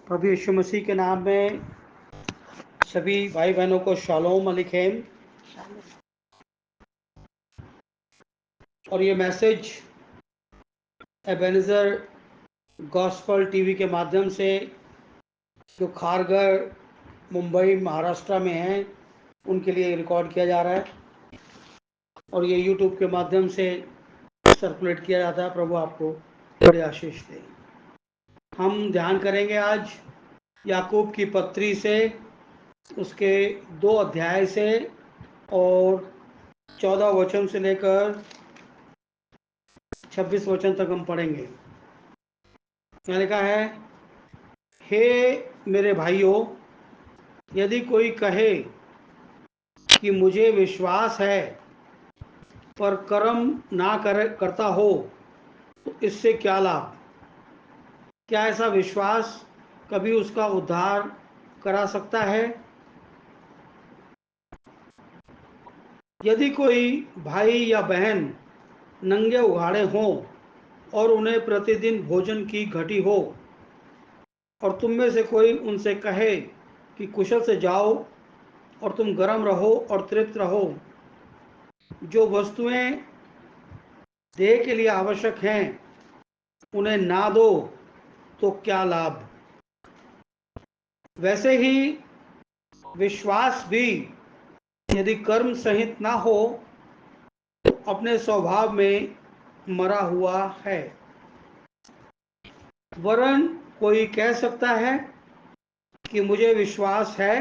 प्रभु यीशु मसीह के नाम में सभी भाई बहनों को शालोम अलैकुम। और ये मैसेज एबेनेज़र गॉस्पल टीवी के माध्यम से जो खारघर मुंबई महाराष्ट्र में हैं उनके लिए रिकॉर्ड किया जा रहा है और ये यूट्यूब के माध्यम से सर्कुलेट किया जाता है। प्रभु आपको बड़ी आशीष दे। हम ध्यान करेंगे आज याकूब की पत्री से, उसके 2 अध्याय से और 14 वचन से लेकर 26 वचन तक हम पढ़ेंगे। यहाँ लिखा है, हे मेरे भाइयों, यदि कोई कहे कि मुझे विश्वास है पर कर्म ना करता हो तो इससे क्या लाभ? क्या ऐसा विश्वास कभी उसका उद्धार करा सकता है? यदि कोई भाई या बहन नंगे उघाड़े हों और उन्हें प्रतिदिन भोजन की घटी हो और तुम में से कोई उनसे कहे कि कुशल से जाओ और तुम गर्म रहो और तृप्त रहो, जो वस्तुएं देह के लिए आवश्यक हैं उन्हें ना दो तो क्या लाभ? वैसे ही विश्वास भी यदि कर्म सहित ना हो तो अपने स्वभाव में मरा हुआ है। वरन कोई कह सकता है कि मुझे विश्वास है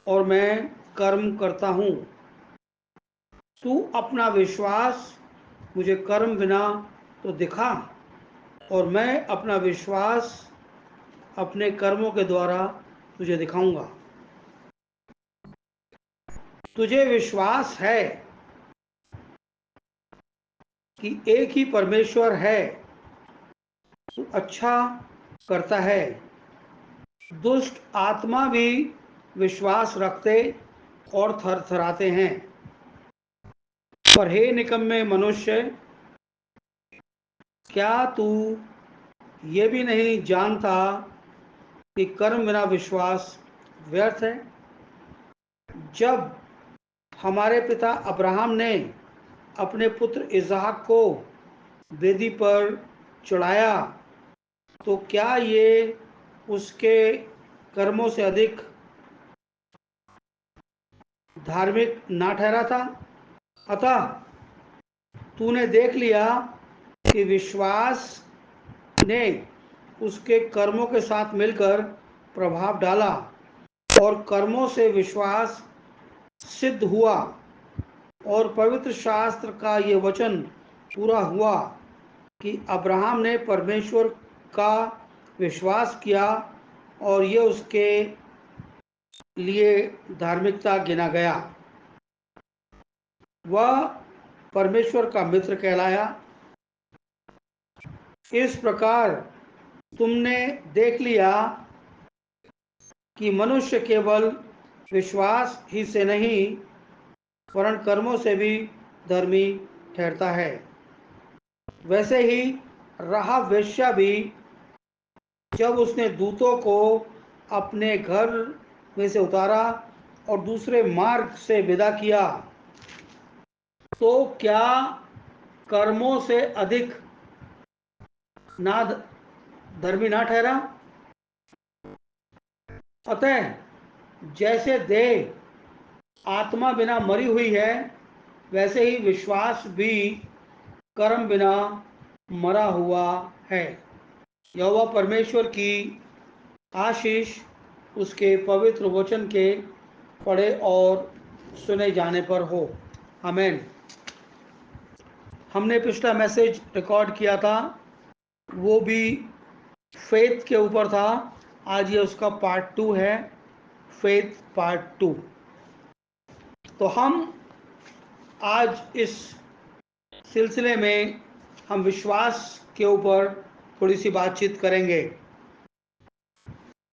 और मैं कर्म करता हूँ। तू अपना विश्वास मुझे कर्म बिना तो दिखा, और मैं अपना विश्वास अपने कर्मों के द्वारा तुझे दिखाऊंगा। तुझे विश्वास है कि एक ही परमेश्वर है, तू अच्छा करता है। दुष्ट आत्मा भी विश्वास रखते और थरथराते हैं। पर हे निकम्मे मनुष्य, क्या तू ये भी नहीं जानता कि कर्म बिना विश्वास व्यर्थ है? जब हमारे पिता अब्राहम ने अपने पुत्र इसहाक को वेदी पर चढ़ाया तो क्या ये उसके कर्मों से अधिक धार्मिक ना ठहरा था? अतः तूने देख लिया कि विश्वास ने उसके कर्मों के साथ मिलकर प्रभाव डाला और कर्मों से विश्वास सिद्ध हुआ, और पवित्र शास्त्र का ये वचन पूरा हुआ कि अब्राहम ने परमेश्वर का विश्वास किया और ये उसके लिए धार्मिकता गिना गया। वह परमेश्वर का मित्र कहलाया। इस प्रकार तुमने देख लिया कि मनुष्य केवल विश्वास ही से नहीं वरन कर्मों से भी धर्मी ठहरता है। वैसे ही राहाब वेश्या भी, जब उसने दूतों को अपने घर में से उतारा और दूसरे मार्ग से विदा किया, तो क्या कर्मों से अधिक ना धर्मी ना ठहरा? अतः जैसे देह आत्मा बिना मरी हुई है, वैसे ही विश्वास भी कर्म बिना मरा हुआ है। यहोवा परमेश्वर की आशीष उसके पवित्र वचन के पढ़े और सुने जाने पर हो। आमीन। हमने पिछला मैसेज रिकॉर्ड किया था, वो भी फेथ के ऊपर था। आज ये उसका पार्ट 2 है, फेथ पार्ट 2। तो हम आज इस सिलसिले में हम विश्वास के ऊपर थोड़ी सी बातचीत करेंगे।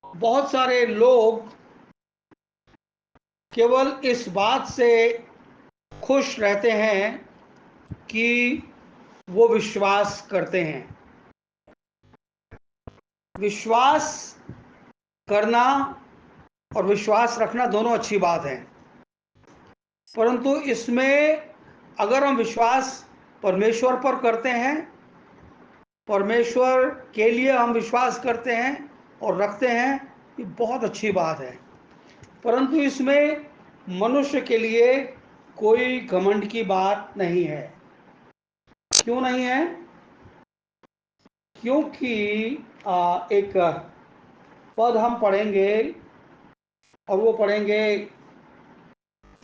बहुत सारे लोग केवल इस बात से खुश रहते हैं कि वो विश्वास करते हैं। विश्वास करना और विश्वास रखना दोनों अच्छी बात है, परंतु इसमें अगर हम विश्वास परमेश्वर पर करते हैं, परमेश्वर के लिए हम विश्वास करते हैं और रखते हैं, ये बहुत अच्छी बात है। परंतु इसमें मनुष्य के लिए कोई घमंड की बात नहीं है। क्यों नहीं है? क्योंकि एक पद हम पढ़ेंगे, और वो पढ़ेंगे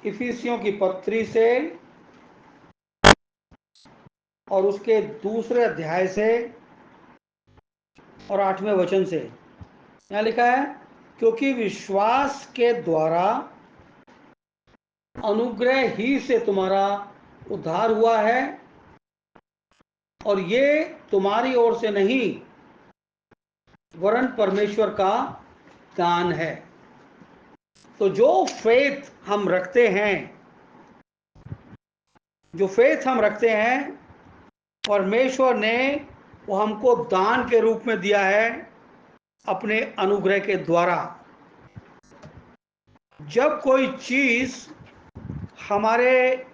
इफिसियों की पत्री से और उसके दूसरे अध्याय से और 8वें वचन से। यहाँ लिखा है, क्योंकि विश्वास के द्वारा अनुग्रह ही से तुम्हारा उद्धार हुआ है, और ये तुम्हारी ओर से नहीं वरन परमेश्वर का दान है। तो जो फेथ हम रखते हैं, परमेश्वर ने वो हमको दान के रूप में दिया है अपने अनुग्रह के द्वारा। जब कोई चीज हमारे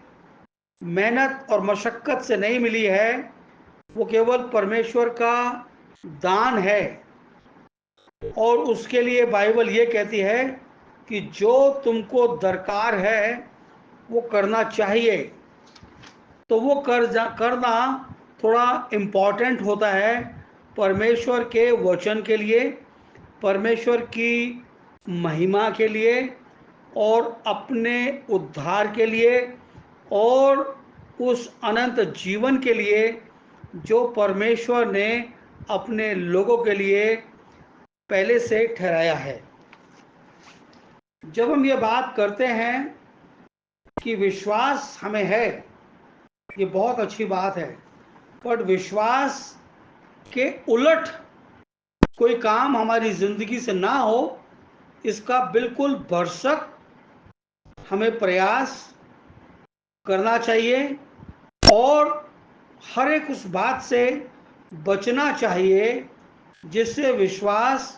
मेहनत और मशक्कत से नहीं मिली है, वो केवल परमेश्वर का दान है, और उसके लिए बाइबल ये कहती है कि जो तुमको दरकार है वो करना चाहिए। तो वो करना थोड़ा इम्पॉर्टेंट होता है परमेश्वर के वचन के लिए, परमेश्वर की महिमा के लिए, और अपने उद्धार के लिए, और उस अनंत जीवन के लिए जो परमेश्वर ने अपने लोगों के लिए पहले से ठहराया है। जब हम ये बात करते हैं कि विश्वास हमें है, ये बहुत अच्छी बात है, पर विश्वास के उलट कोई काम हमारी ज़िंदगी से ना हो, इसका बिल्कुल भरसक हमें प्रयास करना चाहिए, और हर एक उस बात से बचना चाहिए जिससे विश्वास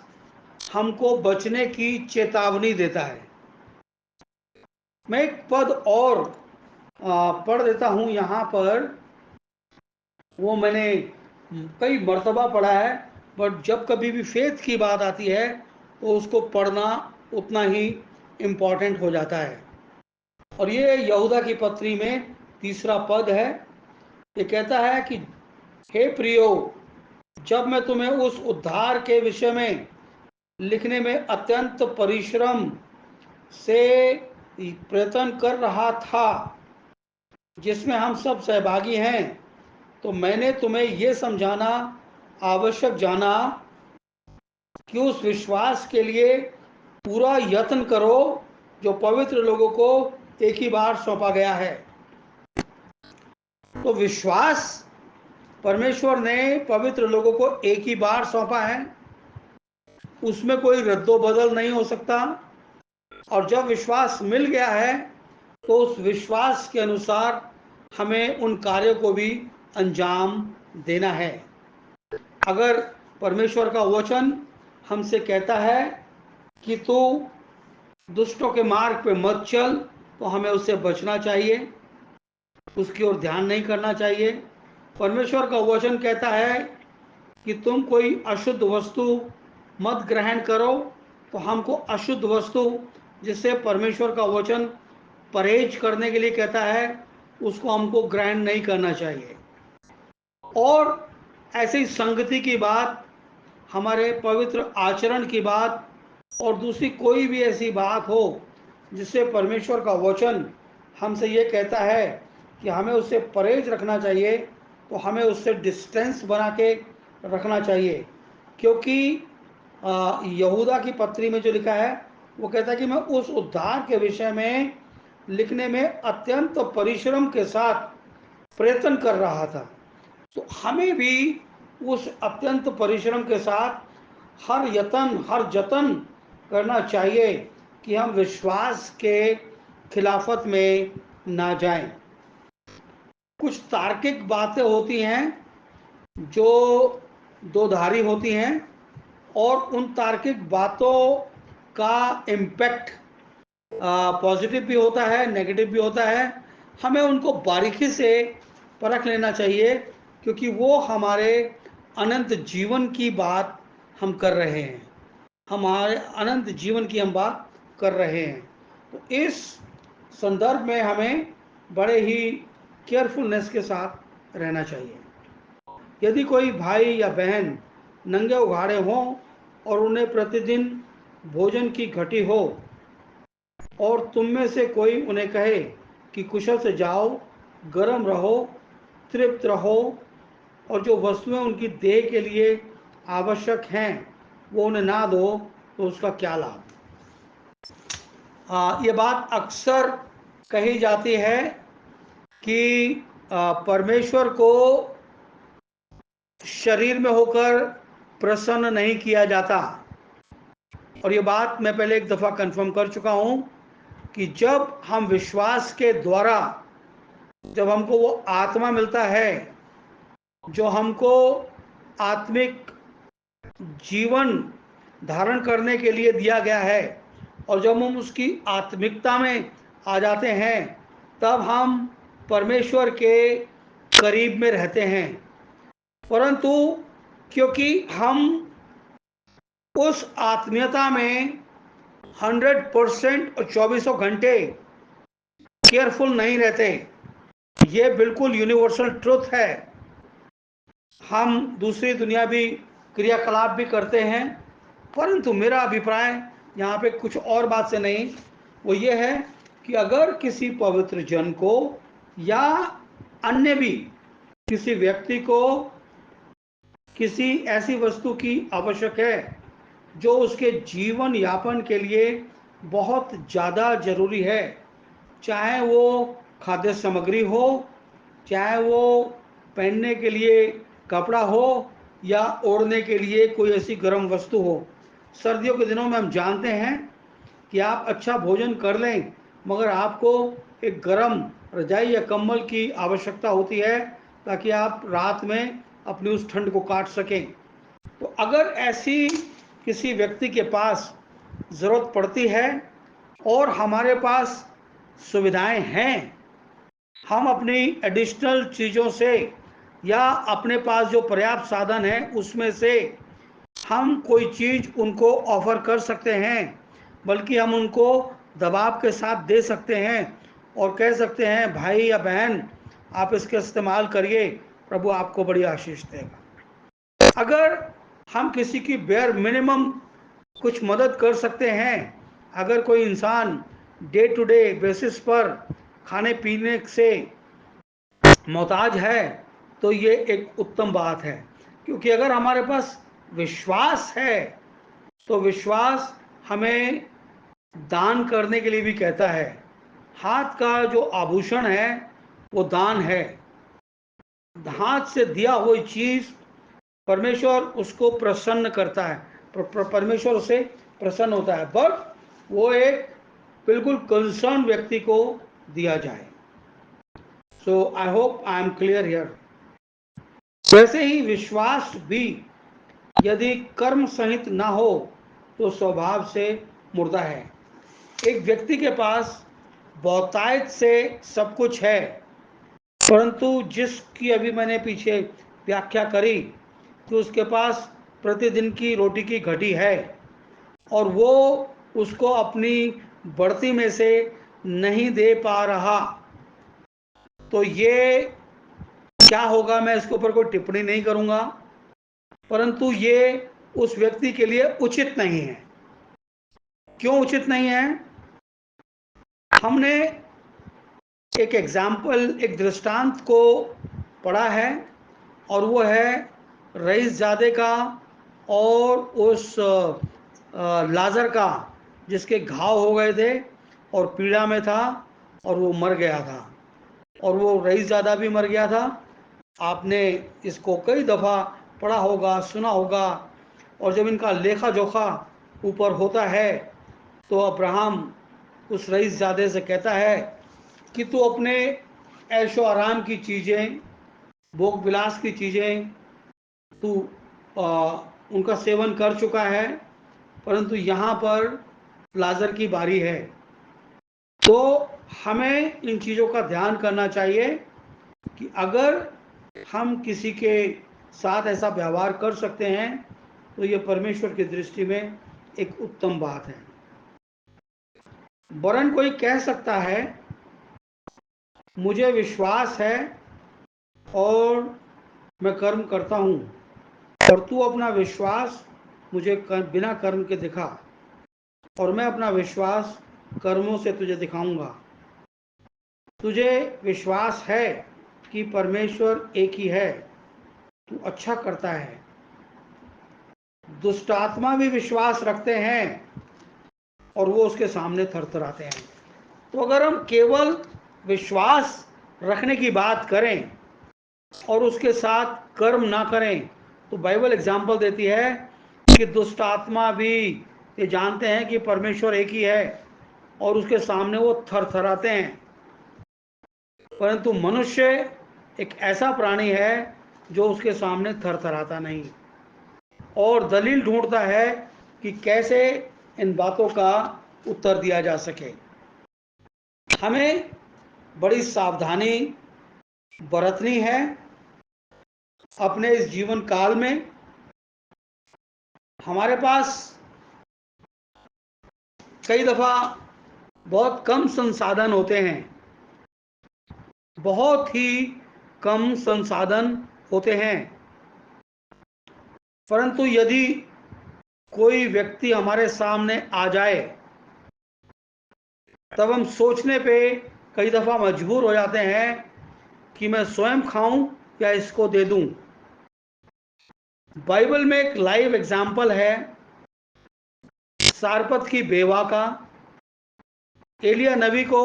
हमको बचने की चेतावनी देता है। मैं एक पद और पढ़ देता हूँ यहाँ पर। वो मैंने कई मर्तबा पढ़ा है, बट जब कभी भी फेथ की बात आती है तो उसको पढ़ना उतना ही इम्पॉर्टेंट हो जाता है। और ये यहूदा की पत्री में 3रा पद है। ये कहता है कि हे प्रियो, जब मैं तुम्हें उस उद्धार के विषय में लिखने में अत्यंत परिश्रम से प्रयत्न कर रहा था, जिसमें हम सब सहभागी हैं, तो मैंने तुम्हें ये समझाना आवश्यक जाना कि उस विश्वास के लिए पूरा यत्न करो जो पवित्र लोगों को एक ही बार सौंपा गया है। तो विश्वास परमेश्वर ने पवित्र लोगों को एक ही बार सौंपा है, उसमें कोई रद्दो बदल नहीं हो सकता। और जब विश्वास मिल गया है तो उस विश्वास के अनुसार हमें उन कार्यों को भी अंजाम देना है। अगर परमेश्वर का वचन हमसे कहता है कि तू दुष्टों के मार्ग पे मत चल, तो हमें उससे बचना चाहिए, उसकी ओर ध्यान नहीं करना चाहिए। परमेश्वर का वचन कहता है कि तुम कोई अशुद्ध वस्तु मत ग्रहण करो, तो हमको अशुद्ध वस्तु जिससे परमेश्वर का वचन परहेज करने के लिए कहता है, उसको हमको ग्रहण नहीं करना चाहिए। और ऐसी संगति की बात, हमारे पवित्र आचरण की बात, और दूसरी कोई भी ऐसी बात हो जिससे परमेश्वर का वचन हमसे ये कहता है कि हमें उससे परहेज रखना चाहिए, तो हमें उससे डिस्टेंस बना के रखना चाहिए। क्योंकि यहूदा की पत्री में जो लिखा है वो कहता है कि मैं उस उद्धार के विषय में लिखने में अत्यंत परिश्रम के साथ प्रयत्न कर रहा था। तो हमें भी उस अत्यंत परिश्रम के साथ हर जतन करना चाहिए कि हम विश्वास के खिलाफत में ना जाएं। कुछ तार्किक बातें होती हैं जो दो धारी होती हैं, और उन तार्किक बातों का इम्पैक्ट पॉजिटिव भी होता है, नेगेटिव भी होता है। हमें उनको बारीकी से परख लेना चाहिए, क्योंकि वो हमारे अनंत जीवन की बात हम कर रहे हैं, हमारे अनंत जीवन की हम बात कर रहे हैं। तो इस संदर्भ में हमें बड़े ही केयरफुलनेस के साथ रहना चाहिए। यदि कोई भाई या बहन नंगे उघाड़े हों और उन्हें प्रतिदिन भोजन की घटी हो, और तुम में से कोई उन्हें कहे कि कुशल से जाओ, गर्म रहो, तृप्त रहो, और जो वस्तुएं उनकी देह के लिए आवश्यक हैं वो उन्हें ना दो, तो उसका क्या लाभ। ये बात अक्सर कही जाती है कि परमेश्वर को शरीर में होकर प्रसन्न नहीं किया जाता। और ये बात मैं पहले एक दफ़ा कंफर्म कर चुका हूँ कि जब हम विश्वास के द्वारा, जब हमको वो आत्मा मिलता है जो हमको आत्मिक जीवन धारण करने के लिए दिया गया है, और जब हम उसकी आत्मिकता में आ जाते हैं, तब हम परमेश्वर के करीब में रहते हैं। परंतु क्योंकि हम उस आत्मीयता में 100% और 24 घंटे केयरफुल नहीं रहते, ये बिल्कुल यूनिवर्सल ट्रुथ है। हम दूसरी दुनियावी क्रियाकलाप भी करते हैं, परंतु मेरा अभिप्राय यहाँ पे कुछ और बात से नहीं, वो ये है कि अगर किसी पवित्र जन को या अन्य भी किसी व्यक्ति को किसी ऐसी वस्तु की आवश्यक है जो उसके जीवन यापन के लिए बहुत ज़्यादा ज़रूरी है, चाहे वो खाद्य सामग्री हो, चाहे वो पहनने के लिए कपड़ा हो, या ओढ़ने के लिए कोई ऐसी गर्म वस्तु हो। सर्दियों के दिनों में हम जानते हैं कि आप अच्छा भोजन कर लें, मगर आपको एक गर्म रजाई या कंबल की आवश्यकता होती है, ताकि आप रात में अपनी उस ठंड को काट सकें। तो अगर ऐसी किसी व्यक्ति के पास ज़रूरत पड़ती है और हमारे पास सुविधाएं हैं, हम अपनी एडिशनल चीज़ों से या अपने पास जो पर्याप्त साधन है उसमें से हम कोई चीज़ उनको ऑफ़र कर सकते हैं, बल्कि हम उनको दबाव के साथ दे सकते हैं और कह सकते हैं, भाई या बहन आप इसका इस्तेमाल करिए, प्रभु आपको बड़ी आशीष देगा। अगर हम किसी की बेयर मिनिमम कुछ मदद कर सकते हैं, अगर कोई इंसान डे टू डे बेसिस पर खाने पीने से मोहताज है, तो ये एक उत्तम बात है। क्योंकि अगर हमारे पास विश्वास है, तो विश्वास हमें दान करने के लिए भी कहता है। हाथ का जो आभूषण है वो दान है। हाथ से दिया हुई चीज़ परमेश्वर उसको प्रसन्न करता है, परमेश्वर उससे प्रसन्न होता है, बट वो एक बिल्कुल कंसर्न व्यक्ति को दिया जाए। So I hope I am clear here. वैसे ही विश्वास भी यदि कर्म सहित ना हो तो स्वभाव से मुर्दा है। एक व्यक्ति के पास बहुतायत से सब कुछ है, परंतु जिसकी अभी मैंने पीछे व्याख्या करी कि उसके पास प्रतिदिन की रोटी की घटी है और वो उसको अपनी बढ़ती में से नहीं दे पा रहा, तो ये क्या होगा, मैं इसके ऊपर कोई टिप्पणी नहीं करूँगा, परंतु ये उस व्यक्ति के लिए उचित नहीं है। क्यों उचित नहीं है? हमने एक एग्जाम्पल, एक दृष्टांत को पढ़ा है, और वो है रईसजादे का और उस लाजर का, जिसके घाव हो गए थे और पीड़ा में था और वो मर गया था, और वो रईसजादा भी मर गया था। आपने इसको कई दफ़ा पढ़ा होगा, सुना होगा। और जब इनका लेखा जोखा ऊपर होता है, तो अब्राहम उस रईसजादे से कहता है कि तू अपने ऐशो आराम की चीज़ें, भोग विलास की चीज़ें तू उनका सेवन कर चुका है, परंतु यहाँ पर लाजर की बारी है। तो हमें इन चीज़ों का ध्यान करना चाहिए कि अगर हम किसी के साथ ऐसा व्यवहार कर सकते हैं तो ये परमेश्वर की दृष्टि में एक उत्तम बात है। वरन कोई कह सकता है, मुझे विश्वास है और मैं कर्म करता हूँ, और तू अपना विश्वास मुझे बिना कर्म के दिखा, और मैं अपना विश्वास कर्मों से तुझे दिखाऊंगा। तुझे विश्वास है कि परमेश्वर एक ही है, तू अच्छा करता है। दुष्ट आत्मा भी विश्वास रखते हैं और वो उसके सामने थरथराते हैं। तो अगर हम केवल विश्वास रखने की बात करें और उसके साथ कर्म ना करें, तो बाइबल एग्जाम्पल देती है कि दुष्ट आत्मा भी ये जानते हैं कि परमेश्वर एक ही है और उसके सामने वो थरथराते हैं। परंतु मनुष्य एक ऐसा प्राणी है जो उसके सामने थरथराता नहीं और दलील ढूंढता है कि कैसे इन बातों का उत्तर दिया जा सके। हमें बड़ी सावधानी बरतनी है अपने इस जीवन काल में। हमारे पास कई दफ़ा बहुत कम संसाधन होते हैं, बहुत ही कम संसाधन होते हैं, परंतु यदि कोई व्यक्ति हमारे सामने आ जाए तब हम सोचने पे कई दफ़ा मजबूर हो जाते हैं कि मैं स्वयं खाऊं या इसको दे दूं। बाइबल में एक लाइव एग्जाम्पल है सारपत की बेवा का। एलिया नबी को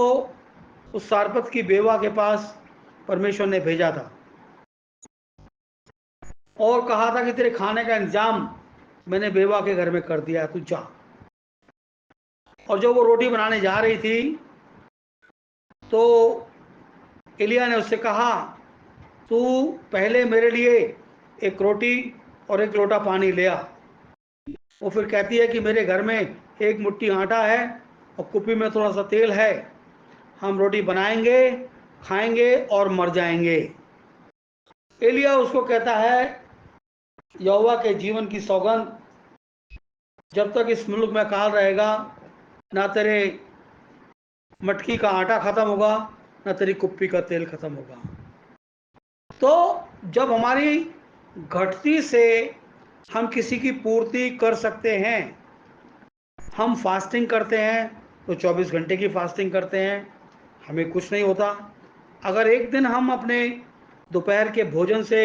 उस सारपत की बेवा के पास परमेश्वर ने भेजा था और कहा था कि तेरे खाने का इंतजाम मैंने बेवा के घर में कर दिया है, तू जा। और जब वो रोटी बनाने जा रही थी तो एलिया ने उससे कहा, तू पहले मेरे लिए एक रोटी और एक लोटा पानी ले आ। वो फिर कहती है कि मेरे घर में एक मुट्ठी आटा है और कुप्पी में थोड़ा सा तेल है, हम रोटी बनाएंगे, खाएंगे और मर जाएंगे। एलिया उसको कहता है, यहोवा के जीवन की सौगंध, जब तक इस मुल्क में काल रहेगा ना तेरे मटकी का आटा खत्म होगा ना तेरी कुप्पी का तेल खत्म होगा। तो जब हमारी घटती से हम किसी की पूर्ति कर सकते हैं, हम फास्टिंग करते हैं तो 24 घंटे की फास्टिंग करते हैं, हमें कुछ नहीं होता। अगर एक दिन हम अपने दोपहर के भोजन से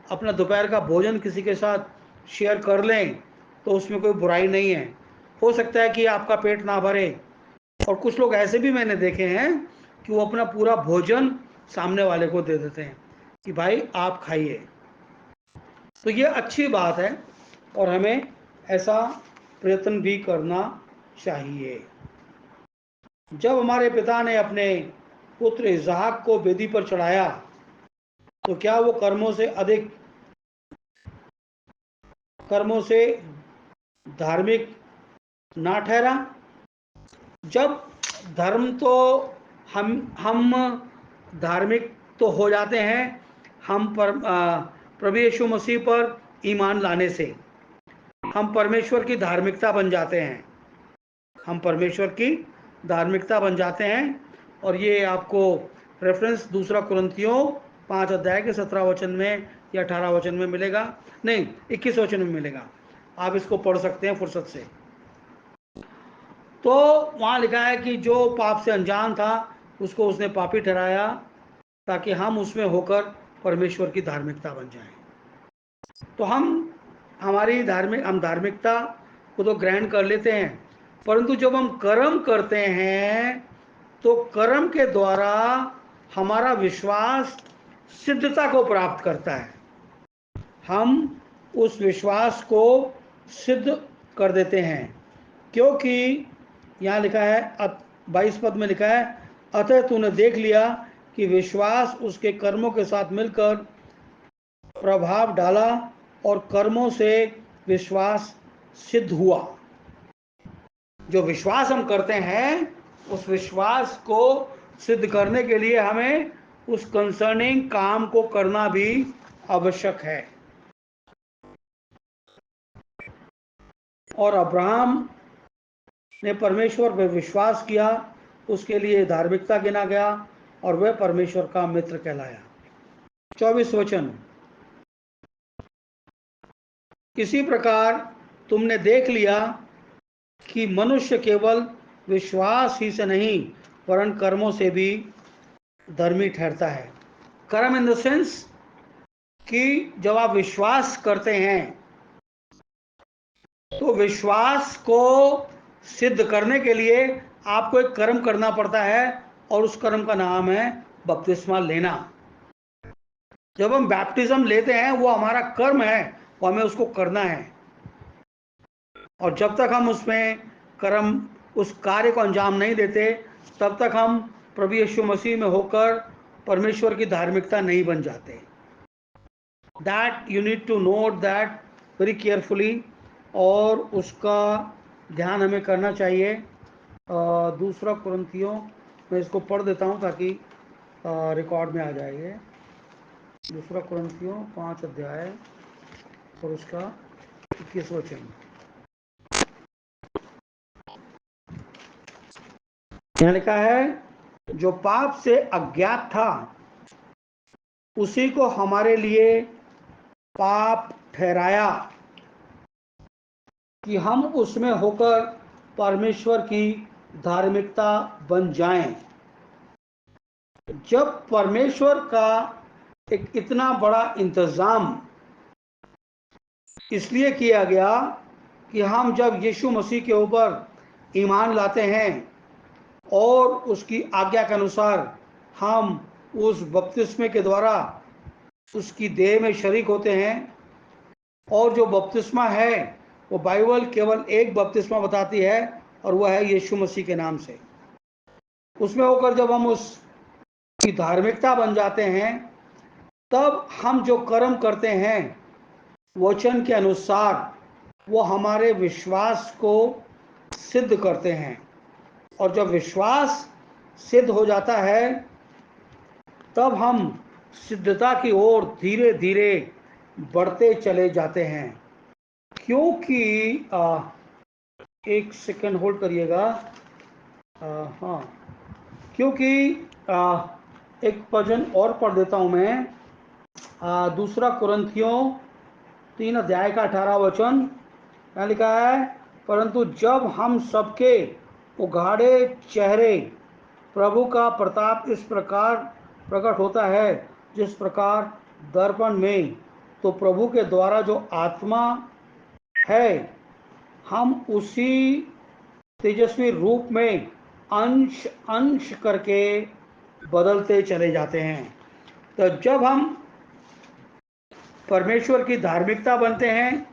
अपना दोपहर का भोजन किसी के साथ शेयर कर लें तो उसमें कोई बुराई नहीं है। हो सकता है कि आपका पेट ना भरे, और कुछ लोग ऐसे भी मैंने देखे हैं कि वो अपना पूरा भोजन सामने वाले को दे देते हैं कि भाई आप खाइए। तो ये अच्छी बात है और हमें ऐसा प्रयत्न भी करना चाहिए। जब हमारे पिता ने अपने पुत्र इसहाक को वेदी पर चढ़ाया तो क्या वो कर्मों से धार्मिक ना ठहरा? जब धर्म तो हम धार्मिक तो हो जाते हैं हम प्रभु यीशु मसीह पर ईमान लाने से हम परमेश्वर की धार्मिकता बन जाते हैं, हम परमेश्वर की धार्मिकता बन जाते हैं। और ये आपको रेफरेंस दूसरा कुरिन्थियों 5 अध्याय के 17 वचन में या 18 वचन में मिलेगा, नहीं 21 वचन में मिलेगा। आप इसको पढ़ सकते हैं फुर्सत से। तो वहाँ लिखा है कि जो पाप से अनजान था उसको उसने पापी ठहराया ताकि हम उसमें होकर परमेश्वर की धार्मिकता बन जाएं। तो हम धार्मिकता को तो ग्रहण कर लेते हैं, परंतु जब हम कर्म करते हैं तो कर्म के द्वारा हमारा विश्वास सिद्धता को प्राप्त करता है। हम उस विश्वास को सिद्ध कर देते हैं, क्योंकि यहाँ लिखा है 22 पद में लिखा है, अतः तूने देख लिया कि विश्वास उसके कर्मों के साथ मिलकर प्रभाव डाला और कर्मों से विश्वास सिद्ध हुआ। जो विश्वास हम करते हैं उस विश्वास को सिद्ध करने के लिए हमें उस कंसर्निंग काम को करना भी आवश्यक है। और अब्राहम ने परमेश्वर पर विश्वास किया, उसके लिए धार्मिकता गिना गया और वह परमेश्वर का मित्र कहलाया। 24 वचन, इसी प्रकार तुमने देख लिया कि मनुष्य केवल विश्वास ही से नहीं वरन कर्मों से भी धर्मी ठहरता है। कर्म इन द सेंस कि जब आप विश्वास करते हैं तो विश्वास को सिद्ध करने के लिए आपको एक कर्म करना पड़ता है और उस कर्म का नाम है बपतिस्मा लेना। जब हम बैप्टिज्म लेते हैं वो हमारा कर्म है, वो हमें उसको करना है। और जब तक हम उसमें कर्म उस कार्य को अंजाम नहीं देते तब तक हम प्रभु यीशु मसीह में होकर परमेश्वर की धार्मिकता नहीं बन जाते। That you need to note that very carefully, और उसका ध्यान हमें करना चाहिए। दूसरा कुरिन्थियों, मैं इसको पढ़ देता हूँ ताकि रिकॉर्ड में आ जाएगा। दूसरा कुरिन्थियों 5 अध्याय और उसका 21 वचन। यहाँ लिखा है, जो पाप से अज्ञात था उसी को हमारे लिए पाप ठहराया कि हम उसमें होकर परमेश्वर की धार्मिकता बन जाएं। जब परमेश्वर का एक इतना बड़ा इंतजाम इसलिए किया गया कि हम जब यीशु मसीह के ऊपर ईमान लाते हैं और उसकी आज्ञा के अनुसार हम उस बपतिस्मे के द्वारा उसकी देह में शरीक होते हैं। और जो बपतिस्मा है वो बाइबल केवल एक बपतिस्मा बताती है और वह है यीशु मसीह के नाम से। उसमें होकर जब हम उसकी धार्मिकता बन जाते हैं तब हम जो कर्म करते हैं वचन के अनुसार वो हमारे विश्वास को सिद्ध करते हैं। और जब विश्वास सिद्ध हो जाता है तब हम सिद्धता की ओर धीरे धीरे बढ़ते चले जाते हैं। क्योंकि एक सेकंड होल्ड करिएगा। हाँ, क्योंकि एक भजन और पढ़ देता हूँ मैं। दूसरा कुरिन्थियों 3 अध्याय का 18 वचन। यहाँ लिखा है, परंतु जब हम सबके उघाड़े चेहरे प्रभु का प्रताप इस प्रकार प्रकट होता है जिस प्रकार दर्पण में, तो प्रभु के द्वारा जो आत्मा है हम उसी तेजस्वी रूप में अंश अंश करके बदलते चले जाते हैं। तो जब हम परमेश्वर की धार्मिकता बनते हैं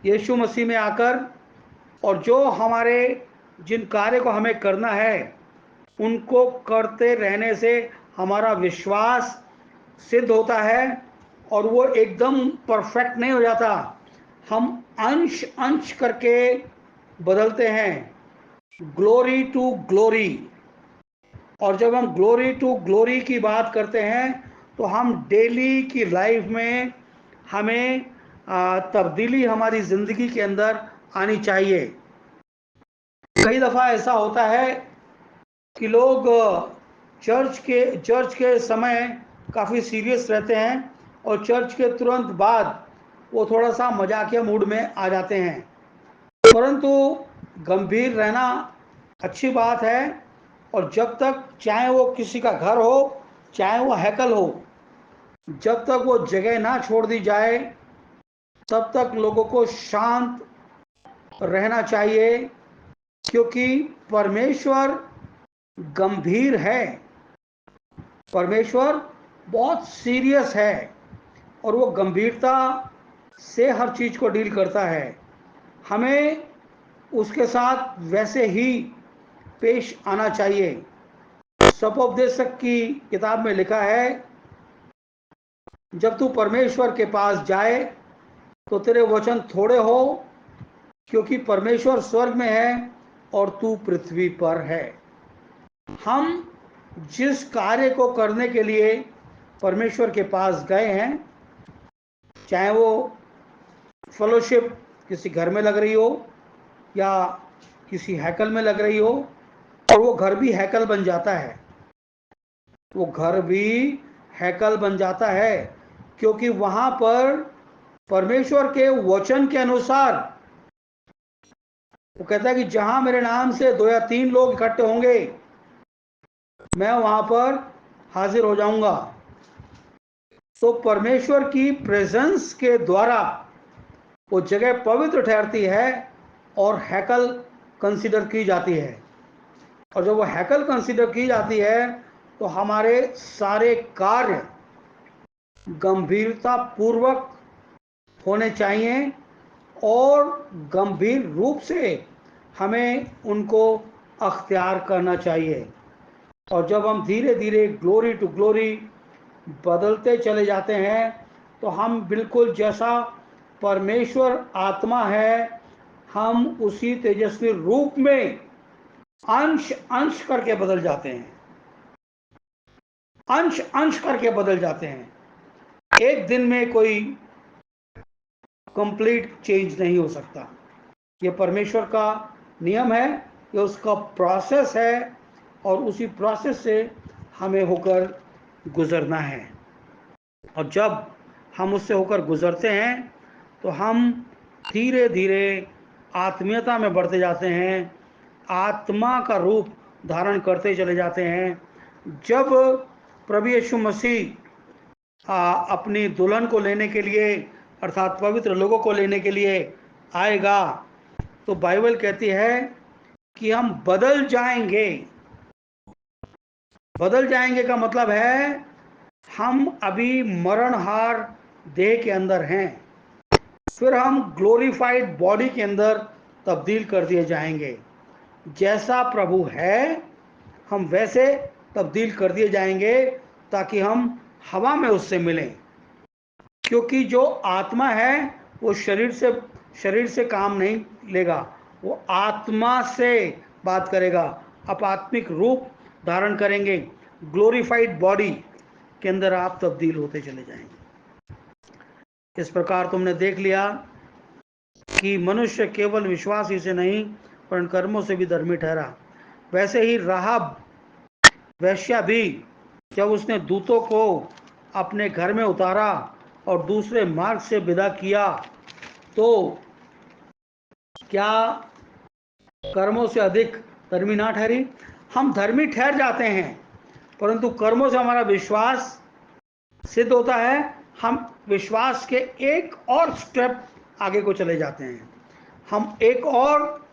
यीशु मसीह में आकर, और जो हमारे जिन कार्य को हमें करना है उनको करते रहने से हमारा विश्वास सिद्ध होता है और वो एकदम परफेक्ट नहीं हो जाता, हम अंश अंश करके बदलते हैं, ग्लोरी टू ग्लोरी। और जब हम ग्लोरी टू ग्लोरी की बात करते हैं तो हम डेली की लाइफ में हमें तब्दीली हमारी ज़िंदगी के अंदर आनी चाहिए। कई दफ़ा ऐसा होता है कि लोग चर्च के समय काफ़ी सीरियस रहते हैं और चर्च के तुरंत बाद वो थोड़ा सा मजाकिया मूड में आ जाते हैं। परंतु गंभीर रहना अच्छी बात है, और जब तक चाहे वो किसी का घर हो चाहे वो हैकल हो, जब तक वो जगह ना छोड़ दी जाए तब तक लोगों को शांत रहना चाहिए। क्योंकि परमेश्वर गंभीर है, परमेश्वर बहुत सीरियस है और वो गंभीरता से हर चीज़ को डील करता है। हमें उसके साथ वैसे ही पेश आना चाहिए। सपोपदेशक की किताब में लिखा है, जब तू परमेश्वर के पास जाए तो तेरे वचन थोड़े हो, क्योंकि परमेश्वर स्वर्ग में है और तू पृथ्वी पर है। हम जिस कार्य को करने के लिए परमेश्वर के पास गए हैं, चाहे वो फेलोशिप किसी घर में लग रही हो या किसी हैकल में लग रही हो, और वो घर भी हैकल बन जाता है, वो घर भी हैकल बन जाता है, क्योंकि वहां पर परमेश्वर के वचन के अनुसार वो कहता है कि जहां मेरे नाम से 2 या 3 लोग इकट्ठे होंगे, मैं वहां पर हाजिर हो जाऊंगा। तो परमेश्वर की प्रेजेंस के द्वारा वो जगह पवित्र ठहरती है और हैकल कंसीडर की जाती है। और जब वो हैकल कंसीडर की जाती है तो हमारे सारे कार्य गंभीरता पूर्वक होने चाहिए और गंभीर रूप से हमें उनको अख्तियार करना चाहिए। और जब हम धीरे धीरे ग्लोरी टू ग्लोरी बदलते चले जाते हैं, तो हम बिल्कुल जैसा परमेश्वर आत्मा है, हम उसी तेजस्वी रूप में अंश अंश करके बदल जाते हैं, अंश अंश करके बदल जाते हैं। एक दिन में कोई कंप्लीट चेंज नहीं हो सकता। ये परमेश्वर का नियम है, ये उसका प्रोसेस है, और उसी प्रोसेस से हमें होकर गुजरना है। और जब हम उससे होकर गुजरते हैं तो हम धीरे धीरे आत्मीयता में बढ़ते जाते हैं, आत्मा का रूप धारण करते चले जाते हैं। जब प्रभु यीशु मसीह अपनी दुल्हन को लेने के लिए, अर्थात पवित्र लोगों को लेने के लिए आएगा, तो बाइबल कहती है कि हम बदल जाएंगे। बदल जाएंगे का मतलब है हम अभी मरणहार देह के अंदर हैं, फिर हम ग्लोरीफाइड बॉडी के अंदर तब्दील कर दिए जाएंगे। जैसा प्रभु है हम वैसे तब्दील कर दिए जाएंगे, ताकि हम हवा में उससे मिलें। क्योंकि जो आत्मा है वो शरीर से काम नहीं लेगा, वो आत्मा से बात करेगा, आत्मिक रूप धारण करेंगे। ग्लोरीफाइड बॉडी के अंदर आप तब्दील होते चले जाएंगे। इस प्रकार तुमने देख लिया कि मनुष्य केवल विश्वास ही से नहीं पर कर्मों से भी धर्मी ठहरा। वैसे ही राहाब वेश्या भी, जब उसने दूतों को अपने घर में उतारा और दूसरे मार्ग से विदा किया, तो क्या कर्मों से अधिक धर्मी ना ठहरी? हम धर्मी ठहर जाते हैं, परंतु कर्मों से हमारा विश्वास सिद्ध होता है। हम विश्वास के एक और स्टेप आगे को चले जाते हैं, हम एक और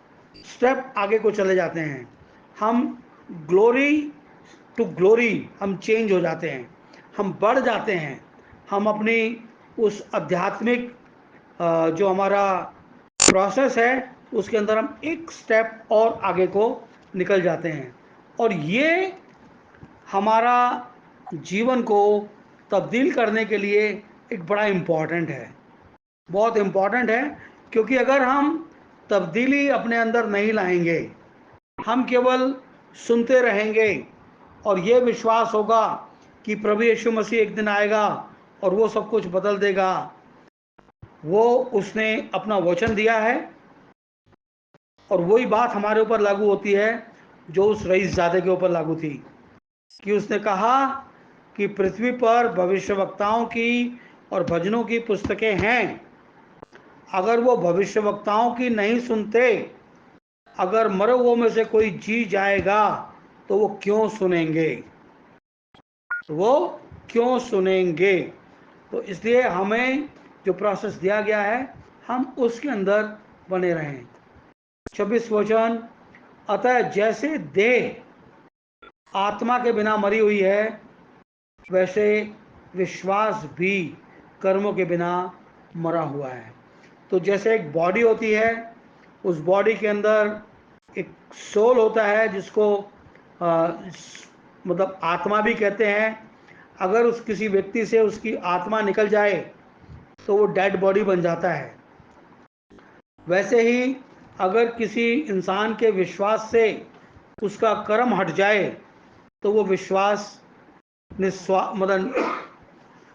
स्टेप आगे को चले जाते हैं। हम ग्लोरी टू ग्लोरी हम चेंज हो जाते हैं, हम बढ़ जाते हैं। हम अपनी उस आध्यात्मिक जो हमारा प्रोसेस है उसके अंदर हम एक स्टेप और आगे को निकल जाते हैं। और ये हमारा जीवन को तब्दील करने के लिए एक बड़ा इम्पॉर्टेंट है, बहुत इम्पॉर्टेंट है। क्योंकि अगर हम तब्दीली अपने अंदर नहीं लाएंगे, हम केवल सुनते रहेंगे और ये विश्वास होगा कि प्रभु यीशु मसीह एक दिन आएगा और वो सब कुछ बदल देगा, वो उसने अपना वचन दिया है, और वही बात हमारे ऊपर लागू होती है जो उस रईसजादे के ऊपर लागू थी, कि उसने कहा कि पृथ्वी पर भविष्यवक्ताओं की और भजनों की पुस्तकें हैं, अगर वो भविष्यवक्ताओं की नहीं सुनते, अगर मरे हुओं में से कोई जी जाएगा तो वो क्यों सुनेंगे, वो क्यों सुनेंगे? तो इसलिए हमें जो प्रोसेस दिया गया है हम उसके अंदर बने रहें। 26 वचन, अतः जैसे देह आत्मा के बिना मरी हुई है, वैसे विश्वास भी कर्मों के बिना मरा हुआ है। तो जैसे एक बॉडी होती है, उस बॉडी के अंदर एक सोल होता है जिसको मतलब आत्मा भी कहते हैं। अगर उस किसी व्यक्ति से उसकी आत्मा निकल जाए तो वो डेड बॉडी बन जाता है। वैसे ही अगर किसी इंसान के विश्वास से उसका कर्म हट जाए तो वो विश्वास मतलब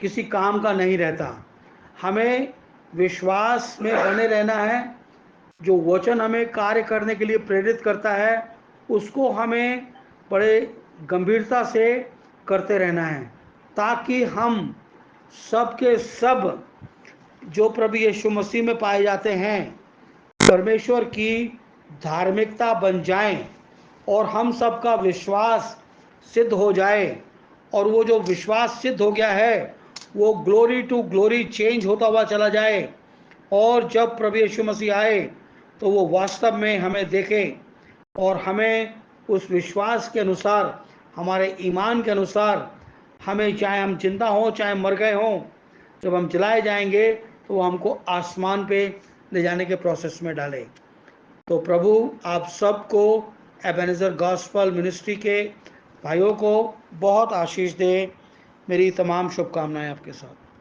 किसी काम का नहीं रहता। हमें विश्वास में बने रहना है। जो वचन हमें कार्य करने के लिए प्रेरित करता है उसको हमें बड़े गंभीरता से करते रहना है, ताकि हम सब के सब जो प्रभु यीशु मसीह में पाए जाते हैं परमेश्वर की धार्मिकता बन जाएं और हम सबका विश्वास सिद्ध हो जाए। और वो जो विश्वास सिद्ध हो गया है वो ग्लोरी टू ग्लोरी चेंज होता हुआ चला जाए। और जब प्रभु यीशु मसीह आए तो वो वास्तव में हमें देखे और हमें उस विश्वास के अनुसार, हमारे ईमान के अनुसार, हमें चाहे हम जिंदा हों चाहे मर गए हों, जब हम जलाए जाएंगे तो वो हमको आसमान पे ले जाने के प्रोसेस में डाले। तो प्रभु आप सबको एबेनेज़र गॉस्पल मिनिस्ट्री के भाइयों को बहुत आशीष दे। मेरी तमाम शुभकामनाएं आपके साथ।